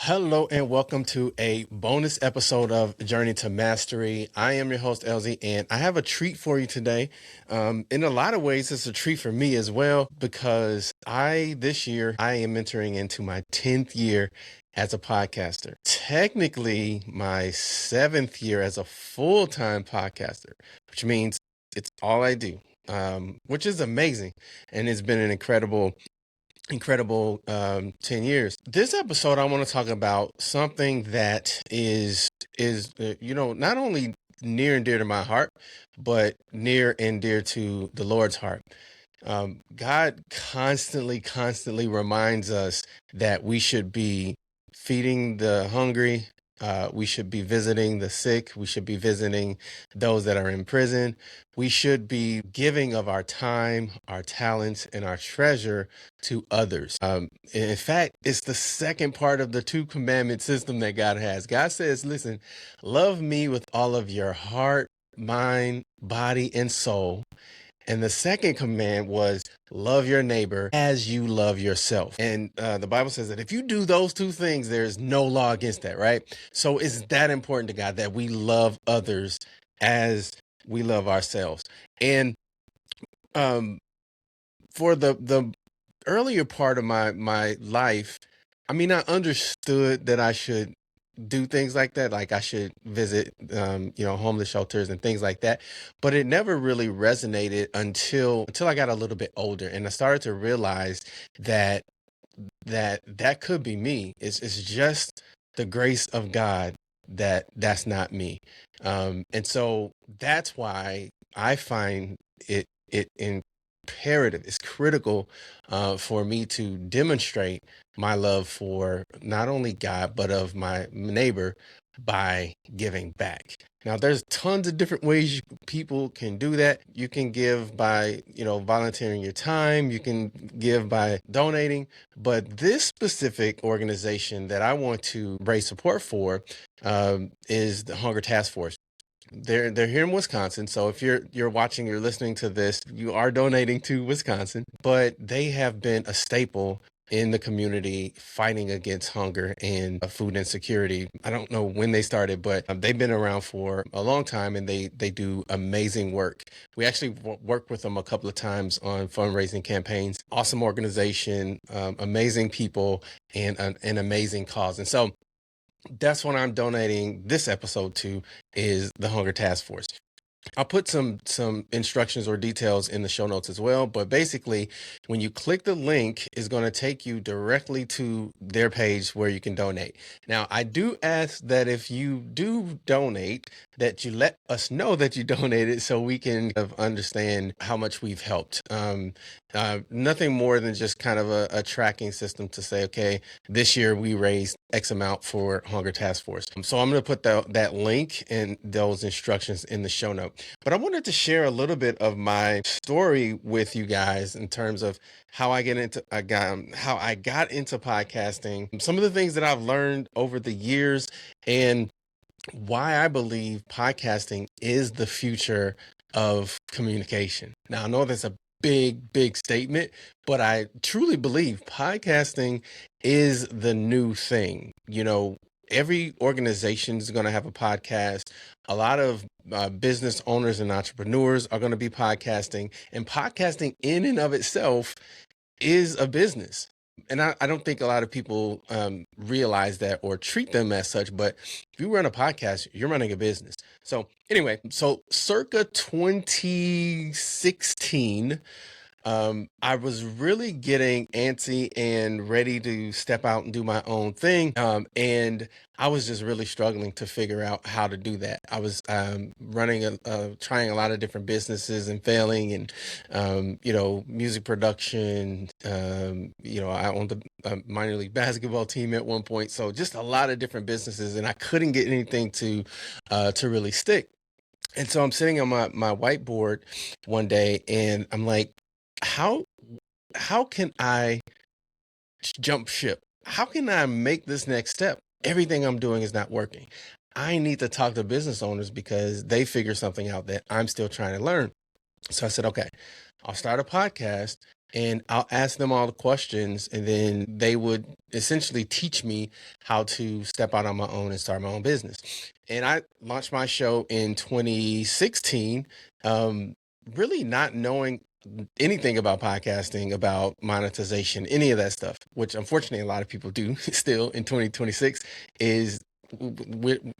Hello and welcome to a bonus episode of Journey to Mastery. I am your host, LZ, and I have a treat for you today. In a lot of ways, it's a treat for me as well because this year, I am entering into my 10th year as a podcaster. Technically, my 7th year as a full-time podcaster, which means it's all I do, which is amazing. And it's been an incredible 10 years. This episode I want to talk about something that is not only near and dear to my heart, but near and dear to the Lord's heart. God constantly reminds us that we should be feeding the hungry. We should be visiting the sick. We should be visiting those that are in prison. We should be giving of our time, our talents, and our treasure to others. In fact, it's the second part of the two commandment system that God has. God says, listen, love me with all of your heart, mind, body, and soul. And the second command was love your neighbor as you love yourself. And the Bible says that if you do those two things, there's no law against that, right? So it's that important to God that we love others as we love ourselves. And um, for the earlier part of my life, I mean, I understood that I should do things like that. Like I should visit, homeless shelters and things like that. But it never really resonated until I got a little bit older and I started to realize that that could be me. It's just the grace of God that's not me. And so that's why I find it imperative, it's critical for me to demonstrate my love for not only God, but of my neighbor by giving back. Now, there's tons of different ways people can do that. You can give by, volunteering your time. You can give by donating. But this specific organization that I want to raise support for is the Hunger Task Force. They're here in Wisconsin. So if you're watching, you're listening to this, you are donating to Wisconsin, but they have been a staple in the community fighting against hunger and food insecurity. I don't know when they started, but they've been around for a long time and they do amazing work. We actually worked with them a couple of times on fundraising campaigns. Awesome organization, amazing people, and an amazing cause. And so that's what I'm donating this episode to is the Hunger Task Force. I'll put some instructions or details in the show notes as well. But basically, when you click the link, it's going to take you directly to their page where you can donate. Now, I do ask that if you do donate, that you let us know that you donated so we can understand how much we've helped. Nothing more than just kind of a tracking system to say, okay, this year we raised X amount for Hunger Task Force. So I'm going to put that link and those instructions in the show note. But I wanted to share a little bit of my story with you guys in terms of how I got into podcasting, some of the things that I've learned over the years, and why I believe podcasting is the future of communication. Now, I know that's a big statement, but I truly believe podcasting is the new thing. Every organization is going to have a podcast. A lot of business owners and entrepreneurs are going to be podcasting, and podcasting in and of itself is a business. And I don't think a lot of people realize that or treat them as such, but if you run a podcast, you're running a business. So anyway, circa 2016, I was really getting antsy and ready to step out and do my own thing. And I was just really struggling to figure out how to do that. I was trying a lot of different businesses and failing, and music production. I owned a minor league basketball team at one point, so just a lot of different businesses, and I couldn't get anything to really stick. And so I'm sitting on my whiteboard one day, and I'm like, how can I jump ship? How can I make this next step? Everything I'm doing is not working. I need to talk to business owners because they figure something out that I'm still trying to learn. So I said, okay, I'll start a podcast and I'll ask them all the questions, and then they would essentially teach me how to step out on my own and start my own business. And I launched my show in 2016, um, really not knowing anything about podcasting, about monetization, any of that stuff, which unfortunately a lot of people do still in 2026, is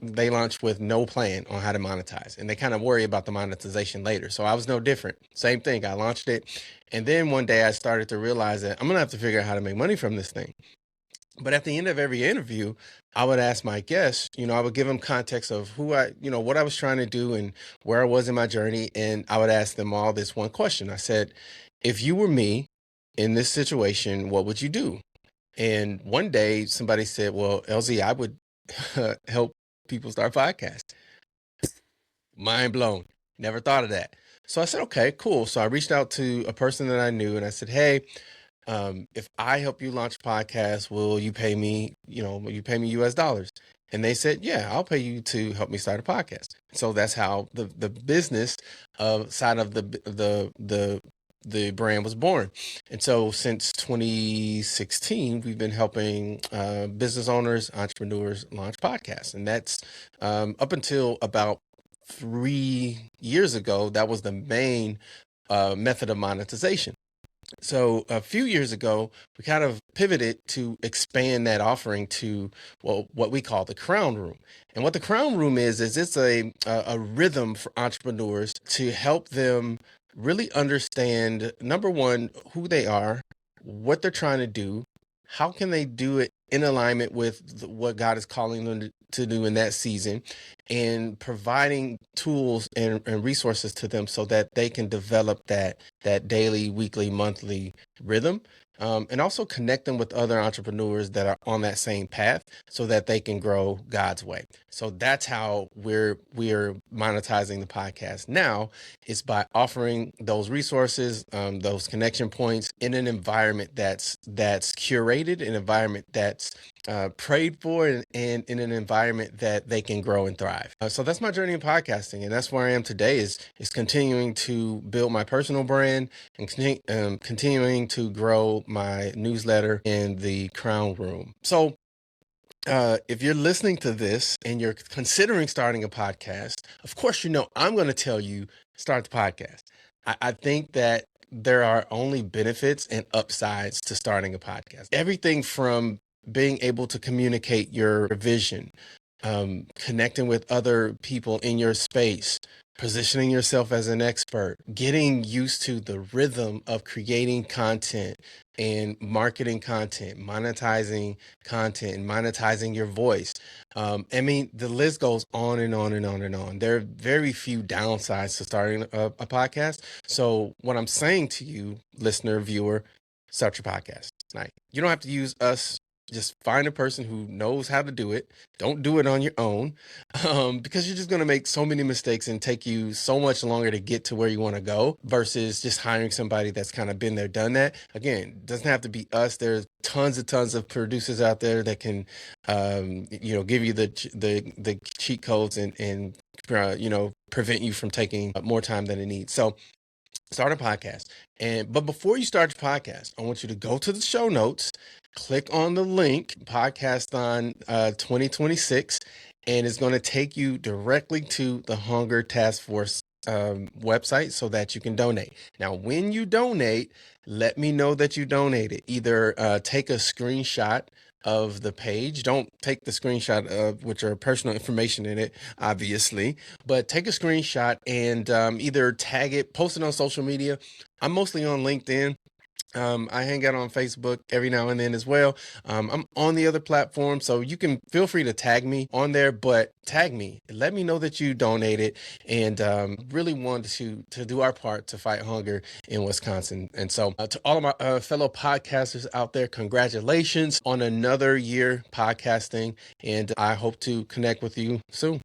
they launch with no plan on how to monetize, and they kind of worry about the monetization later. So I was no different. Same thing. I launched it, and then one day I started to realize that I'm gonna have to figure out how to make money from this thing. But at the end of every interview, I would ask my guests, I would give them context of what I was trying to do and where I was in my journey. And I would ask them all this one question. I said, if you were me in this situation, what would you do? And one day somebody said, well, LZ, I would help people start podcasts. Mind blown. Never thought of that. So I said, okay, cool. So I reached out to a person that I knew and I said, hey, if I help you launch a podcast, will you pay me, will you pay me US dollars? And they said, yeah, I'll pay you to help me start a podcast. So that's how the business side of the brand was born. And so since 2016, we've been helping business owners, entrepreneurs launch podcasts. And that's up until about 3 years ago, that was the main method of monetization. So a few years ago, we kind of pivoted to expand that offering to what we call the Crown Room. And what the Crown Room is it's a rhythm for entrepreneurs to help them really understand, number one, who they are, what they're trying to do, how can they do it in alignment with what God is calling them to do in that season, and providing tools and resources to them so that they can develop that daily, weekly, monthly rhythm. And also connect them with other entrepreneurs that are on that same path so that they can grow God's way. So that's how we're monetizing the podcast now, is by offering those resources, those connection points in an environment that's curated, an environment that's prayed for, and in an environment that they can grow and thrive. So that's my journey in podcasting, and that's where I am today. Is continuing to build my personal brand and continuing to grow my newsletter in the Crown Room. So if you're listening to this and you're considering starting a podcast, of course, I'm going to tell you, start the podcast. I think that there are only benefits and upsides to starting a podcast. Everything from being able to communicate your vision, connecting with other people in your space, positioning yourself as an expert, getting used to the rhythm of creating content and marketing content, monetizing content, and monetizing your voice. I mean, the list goes on and on and on and on. There are very few downsides to starting a podcast. So what I'm saying to you, listener, viewer, start your podcast. Right? You don't have to use us. Just find a person who knows how to do it. Don't do it on your own, because you're just going to make so many mistakes and take you so much longer to get to where you want to go versus just hiring somebody that's kind of been there, done that. Again, it doesn't have to be us. There's tons of producers out there that can, give you the cheat codes and prevent you from taking more time than it needs. So start a podcast. But before you start your podcast, I want you to go to the show notes, click on the link, Podcaston 2026, and it's going to take you directly to the Hunger Task Force website so that you can donate. Now, when you donate, let me know that you donated. Either take a screenshot of the page. Don't take the screenshot of which are personal information in it, obviously, but take a screenshot and either tag it, post it on social media. I'm mostly on LinkedIn. I hang out on Facebook every now and then as well. I'm on the other platforms, so you can feel free to tag me on there, but tag me. Let me know that you donated and really want to do our part to fight hunger in Wisconsin. And so to all of my fellow podcasters out there, congratulations on another year podcasting, and I hope to connect with you soon.